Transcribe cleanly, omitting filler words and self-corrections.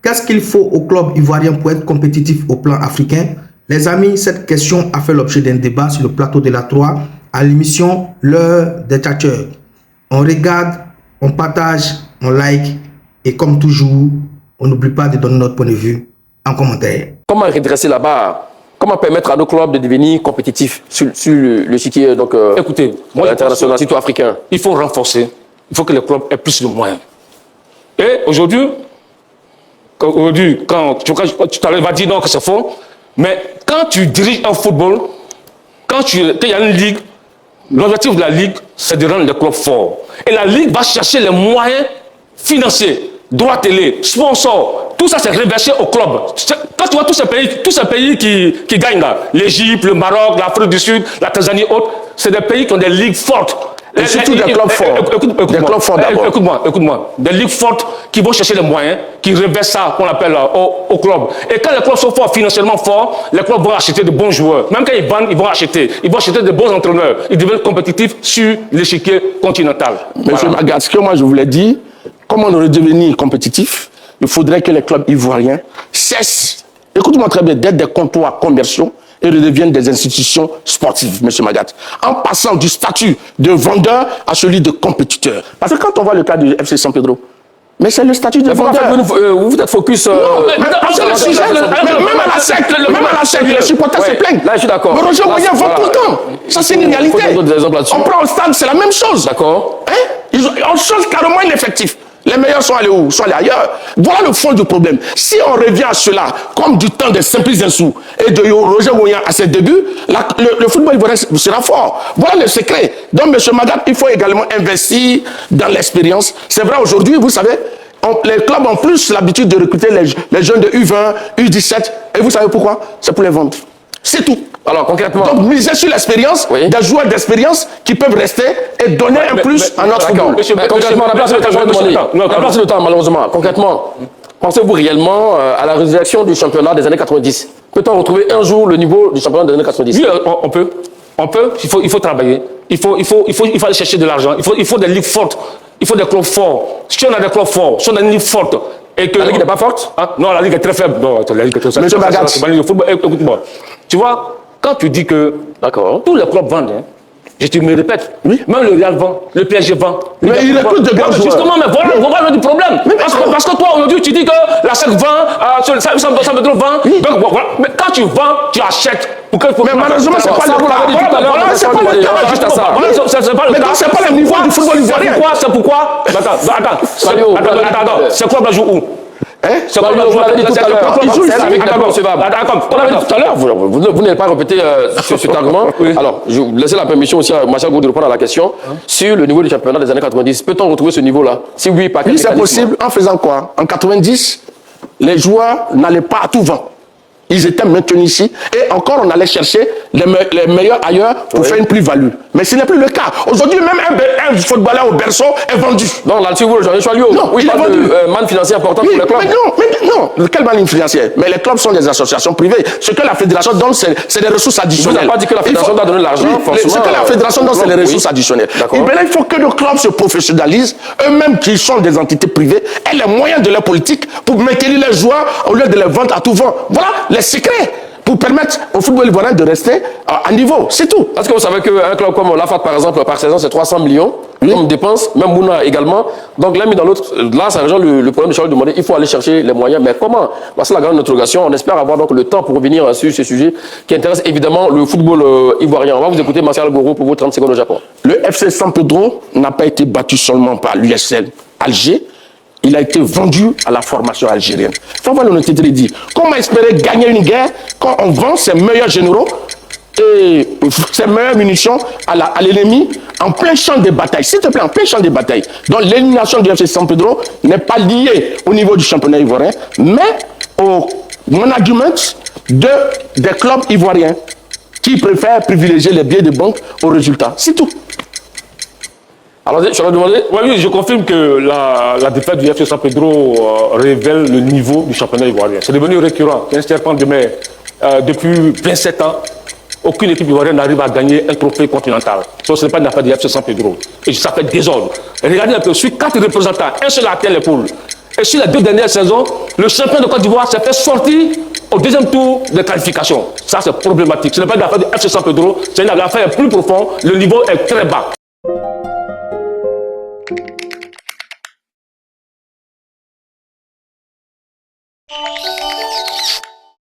Qu'est-ce qu'il faut au club ivoirien pour être compétitif au plan africain? Les amis, cette question a fait l'objet d'un débat sur le plateau de la 3 à l'émission L'heure des tchatcheurs. On regarde, on partage, on like et comme toujours, on n'oublie pas de donner notre point de vue en commentaire. Comment redresser la barre? Comment permettre à nos clubs de devenir compétitifs sur le chiquier écoutez, international, surtout africain? Il faut renforcer, il faut que les clubs aient plus de moyens. Et aujourd'hui, quand tu vas dire non que c'est faux, mais quand tu diriges un football, quand il y a une ligue, l'objectif de la ligue, c'est de rendre les clubs forts. Et la ligue va chercher les moyens financiers, droits télé, sponsors, tout ça c'est reversé au club. Quand tu vois tous ces pays qui gagnent là, l'Égypte, le Maroc, l'Afrique du Sud, la Tanzanie, autres, c'est des pays qui ont des ligues fortes. Et surtout des clubs forts. Écoute-moi. Des ligues fortes qui vont chercher les moyens, qui reversent ça, qu'on appelle au club. Et quand les clubs sont forts, financièrement forts, les clubs vont acheter de bons joueurs. Même quand ils vendent, ils vont acheter. Ils vont acheter de bons entraîneurs. Ils deviennent compétitifs sur l'échiquier continental. Monsieur Magat, ce que moi je voulais dire, comment on aurait devenir compétitif, il faudrait que les clubs ivoiriens cessent, écoute-moi très bien, d'être des comptoirs commerciaux et redeviennent des institutions sportives, monsieur Magat, en passant du statut de vendeur à celui de compétiteur. Parce que quand on voit le cas du FC San Pedro, mais c'est le statut de vendeur. Vous êtes focus... mais c'est le sujet, même à la SEC, les supporters se plaignent. Là, je suis d'accord. Le Roger Moyen vend tout le temps. Ça, c'est une réalité. On prend au stade, c'est la même chose. D'accord. On change carrément l'effectif. Les meilleurs sont allés où? Sont allés ailleurs. Voilà le fond du problème. Si on revient à cela, comme du temps des Simplices Insou et de Roger Moyen à ses débuts, le football ivoirien sera fort. Voilà le secret. Donc, M. Magat, il faut également investir dans l'expérience. C'est vrai, aujourd'hui, vous savez, les clubs ont plus l'habitude de recruter les jeunes de U20, U17. Et vous savez pourquoi? C'est pour les vendre. C'est tout. Alors, concrètement... Donc, miser sur l'expérience, des joueurs d'expérience qui peuvent rester et donner un plus à notre football. Concrètement, la place de temps, malheureusement. Concrètement, pensez-vous réellement à la résurrection du championnat des années 90? Peut-on retrouver un jour le niveau du championnat des années 90? Oui, on peut. Il faut travailler. Il faut aller chercher de l'argent. Il faut des ligues fortes. Il faut des clubs forts. Si on a des clubs forts, si on a une ligue forte... Et que la ligue n'est pas forte? Non, la ligue est très faible. Non, la ligue est très faible. Monsieur Magat. Écoute-moi. Tu vois, quand tu dis que tous les clubs vendent, je me répète, même le Real vend, le PSG vend. Mais il recrute de grands joueurs. Justement, mais voilà du problème. Parce que toi, aujourd'hui, tu dis que la SEC vend, ça me donne vend. Donc, voilà. Mais quand tu vends, tu achètes. Mais malheureusement, c'est pas le cas. C'est pas le cas, juste à ça. Mais donc, c'est pas le niveau du football ivoirien. C'est pourquoi Attends. C'est quoi la joue où? C'est quoi la joue tout à l'heure? Tout à l'heure, vous n'avez pas répété cet argument. Alors, je vais laisser la permission aussi à Martial Gourou de répondre à la question sur le niveau du championnat des années 90. Peut-on retrouver ce niveau-là? Si oui, pas oui, c'est possible. En faisant quoi? En 90, les joueurs n'allaient pas à tout vent. Ils étaient maintenus ici. Et encore, on allait chercher les meilleurs ailleurs pour faire une plus-value. Mais ce n'est plus le cas. Aujourd'hui, même un footballeur au berceau est vendu. Non, là-dessus, vous, Jean-Yves Choilio. Non, il est vendu. Manne financière importante pour les clubs. Mais non. Quelle manne financière? Mais les clubs sont des associations privées. Ce que la fédération donne, c'est des ressources additionnelles. Vous n'avez pas dit que la fédération doit donner de l'argent, forcément. Ce que la fédération donne, c'est les ressources additionnelles. Il faut que nos clubs se professionnalisent, eux-mêmes qui sont des entités privées, aient les moyens de leur politique pour maintenir les joueurs au lieu de les vendre à tout vent. Voilà les secrets pour permettre au football ivoirien de rester à niveau. C'est tout. Est-ce que vous savez qu'un club comme l'AFAT, par exemple, par saison, c'est 300 millions comme dépense, même Mouna également. Donc l'un mis dans l'autre, là, ça rejoint le problème de Charles demandé. Il faut aller chercher les moyens. Mais comment? C'est la grande interrogation. On espère avoir donc le temps pour revenir sur ce sujet qui intéresse évidemment le football ivoirien. On va vous écouter, Martial Gourou, pour vos 30 secondes au Japon. Le FC San Pedro n'a pas été battu seulement par l'USL Alger. Il a été vendu à la formation algérienne. Il faut avoir l'honnêteté de dire. Comment espérer gagner une guerre quand on vend ses meilleurs généraux et ses meilleures munitions à l'ennemi en plein champ de bataille? S'il te plaît, en plein champ de bataille. Donc l'élimination du FC San Pedro n'est pas liée au niveau du championnat ivoirien, mais au management des clubs ivoiriens qui préfèrent privilégier les billets de banque au résultat. C'est tout. Alors, je vais demander. Oui, je confirme que la défaite du FC San Pedro révèle le niveau du championnat ivoirien. C'est devenu récurrent. C'est un serpent de mer. Depuis 27 ans, aucune équipe ivoirienne n'arrive à gagner un trophée continental. Ce n'est pas une affaire du FC San Pedro. Et ça fait désordre. Regardez un peu, sur 4 représentants, un seul à terre l'épaule. Et sur les 2 dernières saisons, le champion de Côte d'Ivoire s'est fait sortir au 2e tour de qualification. Ça, c'est problématique. Ce n'est pas une affaire de FC San Pedro, c'est une affaire plus profonde. Le niveau est très bas.